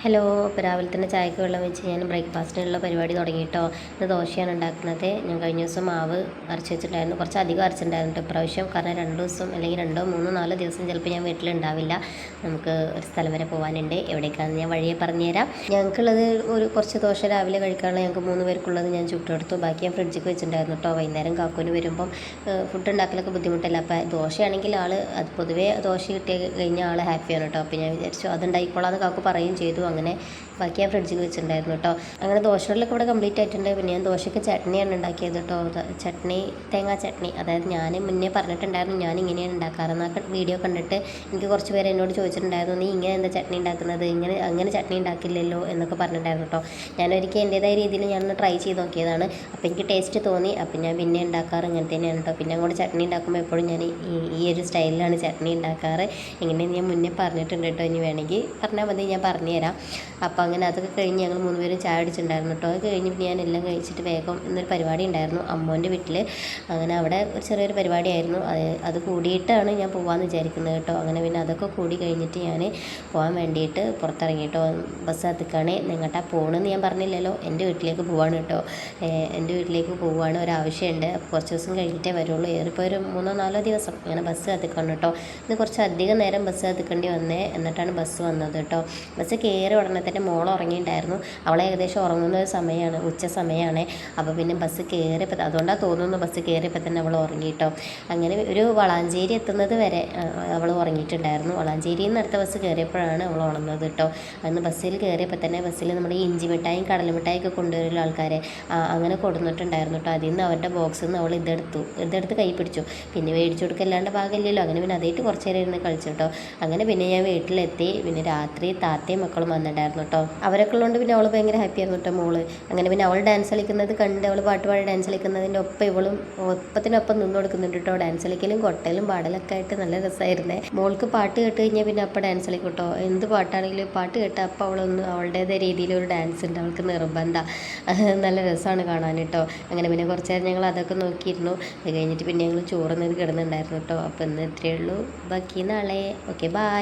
Hello. ഇപ്പോൾ രാവിലെ തന്നെ ചായക്ക് വെള്ളം വെച്ച് ഞാൻ ബ്രേക്ക്ഫാസ്റ്റിനുള്ള പരിപാടി തുടങ്ങി കേട്ടോ. ഇന്ന് ദോശയാണ് ഉണ്ടാക്കുന്നത്. ഞാൻ കഴിഞ്ഞ ദിവസം മാവ് അരച്ച് വെച്ചിട്ടുണ്ടായിരുന്നു, കുറച്ച് അധികം അരച്ചിട്ടുണ്ടായിരുന്നു ഇപ്രാവശ്യം. കാരണം 2 ദിവസം അല്ലെങ്കിൽ 2, 3, 4 ദിവസം ചിലപ്പോൾ ഞാൻ വീട്ടിലുണ്ടാവില്ല. നമുക്ക് ഒരു സ്ഥലം വരെ പോകാനുണ്ട്. എവിടേക്കാണെന്ന് ഞാൻ വഴിയെ പറഞ്ഞുതരാം. ഞങ്ങൾക്കുള്ളത് കുറച്ച് ദോശ രാവിലെ കഴിക്കാനുള്ള ഞങ്ങൾക്ക് 3 പേർക്കുള്ളത് ഞാൻ ചുട്ടെടുത്തു. ബാക്കി ഞാൻ ഫ്രിഡ്ജിക്ക് വെച്ചിട്ടുണ്ടായിരുന്നു കേട്ടോ. വൈകുന്നേരം കാക്കൂന് വരുമ്പം ഫുഡ് ഉണ്ടാക്കലൊക്കെ ബുദ്ധിമുട്ടല്ല. അപ്പോൾ ദോശയാണെങ്കിൽ അത് പൊതുവേ ദോശ കിട്ടിയ കഴിഞ്ഞ ആൾ ഹാപ്പിയാണ് കേട്ടോ. അപ്പോൾ ഞാൻ വിചാരിച്ചു അതുണ്ടായിക്കോളാന്ന് കാക്കു പറയുകയും ചെയ്തു. അങ്ങനെ ബാക്കി ഞാൻ ഫ്രിഡ്ജിൽ വെച്ചിട്ടുണ്ടായിരുന്നു കേട്ടോ. അങ്ങനെ ദോശകളിലൊക്കെ ഇവിടെ കംപ്ലീറ്റ് ആയിട്ടുണ്ട്. പിന്നെ ഞാൻ ദോശയ്ക്ക് ചട്നിയാണ് ഉണ്ടാക്കിയത് കേട്ടോ. ചട്നി തേങ്ങാ ചട്നി. അതായത് ഞാൻ മുന്നേ പറഞ്ഞിട്ടുണ്ടായിരുന്നു ഞാൻ ഇങ്ങനെയാണ് ഉണ്ടാക്കാറെന്ന്. വീഡിയോ കണ്ടിട്ട് എനിക്ക് കുറച്ച് പേര് എന്നോട് ചോദിച്ചിട്ടുണ്ടായിരുന്നു, നീ ഇങ്ങനെ എന്താ ചട്നി ഉണ്ടാക്കുന്നത്, അങ്ങനെ ചട്നി ഉണ്ടാക്കില്ലല്ലോ എന്നൊക്കെ പറഞ്ഞിട്ടുണ്ടായിരുന്നു കേട്ടോ. ഞാനൊരിക്കൽ എൻ്റേതായ രീതിയിൽ ഞാനൊന്ന് ട്രൈ ചെയ്ത് നോക്കിയതാണ്. അപ്പോൾ എനിക്ക് ടേസ്റ്റ് തോന്നി. അപ്പോൾ ഞാൻ പിന്നെ ഉണ്ടാക്കാറ് ഇങ്ങനെ തന്നെയാണ് കേട്ടോ. പിന്നെ അങ്ങോട്ട് ചട്നി ഉണ്ടാക്കുമ്പോൾ എപ്പോഴും ഞാൻ ഈ ഒരു സ്റ്റൈലിലാണ് ചട്നി ഉണ്ടാക്കാറ്. ഇങ്ങനെ ഞാൻ മുന്നേ പറഞ്ഞിട്ടുണ്ട് കേട്ടോ. ഇനി വേണമെങ്കിൽ പറഞ്ഞാൽ മതി, ഞാൻ പറഞ്ഞുതരാം. അപ്പോൾ അങ്ങനെ അതൊക്കെ കഴിഞ്ഞ് ഞങ്ങൾ 3 പേരും ചായ അടിച്ചിട്ടുണ്ടായിരുന്നു കേട്ടോ. അത് കഴിഞ്ഞ് പിന്നെ ഞാൻ എല്ലാം കഴിച്ചിട്ട് വേഗം ഇന്നൊരു പരിപാടി ഉണ്ടായിരുന്നു അമ്മോൻ്റെ വീട്ടിൽ. അങ്ങനെ അവിടെ ഒരു ചെറിയൊരു പരിപാടിയായിരുന്നു. അത് കൂടിയിട്ടാണ് ഞാൻ പോകാമെന്ന് വിചാരിക്കുന്നത് കേട്ടോ. അങ്ങനെ പിന്നെ അതൊക്കെ കൂടി കഴിഞ്ഞിട്ട് ഞാൻ പോകാൻ വേണ്ടിയിട്ട് പുറത്തിറങ്ങി കേട്ടോ. ബസ് എത്തിക്കാണ്. എങ്ങോട്ടാ പോകണമെന്ന് ഞാൻ പറഞ്ഞില്ലല്ലോ. എൻ്റെ വീട്ടിലേക്ക് പോവാണ് കേട്ടോ. എൻ്റെ വീട്ടിലേക്ക് പോവുകയാണ്, ഒരാവശ്യമുണ്ട്. അപ്പോൾ കുറച്ച് ദിവസം കഴിഞ്ഞിട്ടേ വരുള്ളൂ. ഏറിപ്പോൾ ഒരു 3, 4 ദിവസം അങ്ങനെ ബസ് എത്തിക്കണം കേട്ടോ. ഇന്ന് കുറച്ച് അധികം നേരം ബസ് എത്തിക്കേണ്ടി വന്നേ. എന്നിട്ടാണ് ബസ് വന്നത് കേട്ടോ. ബസ് കയറി ഉടനെ തന്നെ മോൾ ഉറങ്ങിയിട്ടുണ്ടായിരുന്നു. അവളെ ഏകദേശം ഉറങ്ങുന്ന ഒരു സമയമാണ്, ഉച്ച സമയമാണ്. അപ്പോൾ പിന്നെ ബസ് കയറിയപ്പോൾ അതുകൊണ്ടാണ് തോന്നുന്നു ബസ് കയറിയപ്പോൾ തന്നെ അവൾ ഉറങ്ങി കേട്ടോ. അങ്ങനെ ഒരു വളാഞ്ചേരി എത്തുന്നത് വരെ അവൾ ഉറങ്ങിയിട്ടുണ്ടായിരുന്നു. വളാഞ്ചേരിയിൽ നിന്ന് അടുത്ത ബസ് കയറിയപ്പോഴാണ് അവൾ ഉണർന്നത് കേട്ടോ. അന്ന് ബസ്സിൽ കയറിയപ്പോൾ തന്നെ ബസ്സിൽ നമ്മുടെ ഇഞ്ചി മിഠായും കടലമിഠായൊക്കെ കൊണ്ടുവരുന്ന ആൾക്കാരെ അങ്ങനെ കൊടുത്തിട്ടുണ്ടായിരുന്നു കേട്ടോ. അതിൽ നിന്ന് അവരുടെ ബോക്സിൽ നിന്ന് അവൾ ഇതെടുത്ത് കൈ പിടിച്ചു. പിന്നെ മേടിച്ചു കൊടുക്കല്ലാണ്ട് ഭാഗമില്ലല്ലോ. അങ്ങനെ പിന്നെ അതായിട്ട് കുറച്ച് നേരം ഇരുന്ന് കളിച്ചു കേട്ടോ. അങ്ങനെ പിന്നെ ഞാൻ വീട്ടിലെത്തി. പിന്നെ രാത്രി താത്തയും മക്കളും വന്നിട്ടുണ്ടായിരുന്നു കേട്ടോ. അവരൊക്കെ ഉള്ളതുകൊണ്ട് പിന്നെ അവൾ ഭയങ്കര ഹാപ്പി ആയിരുന്നു കേട്ടോ മോള്. അങ്ങനെ പിന്നെ അവൾ ഡാൻസ് കളിക്കുന്നത് കണ്ട് അവൾ പാട്ട് ഡാൻസ് കളിക്കുന്നതിൻ്റെ ഒപ്പം ഇവളും ഒപ്പത്തിനൊപ്പം നിന്ന് കൊടുക്കുന്നുണ്ട് കേട്ടോ. ഡാൻസ് കളിക്കലും കൊട്ടലും പാടലൊക്കെ ആയിട്ട് നല്ല രസമായിരുന്നേ. മോൾക്ക് പാട്ട് കേട്ട് കഴിഞ്ഞാൽ പിന്നെ അപ്പം ഡാൻസ് കളിക്കും കേട്ടോ. എന്ത് പാട്ടാണെങ്കിലും പാട്ട് കേട്ടാൽ അപ്പം അവളൊന്ന് അവളുടേതായ രീതിയിലൊരു ഡാൻസ് ഉണ്ട്, അവൾക്ക് നിർബന്ധം. നല്ല രസമാണ് കാണാൻ കേട്ടോ. അങ്ങനെ പിന്നെ കുറച്ച് നേരം ഞങ്ങൾ അതൊക്കെ നോക്കിയിരുന്നു. അത് കഴിഞ്ഞിട്ട് പിന്നെ ഞങ്ങൾ ചോറുന്നത് കിടന്നുണ്ടായിരുന്നു കേട്ടോ. അപ്പോൾ ഇന്ന് ഇത്രയേ ഉള്ളൂ. ബാക്കി നാളെ. Okay, by.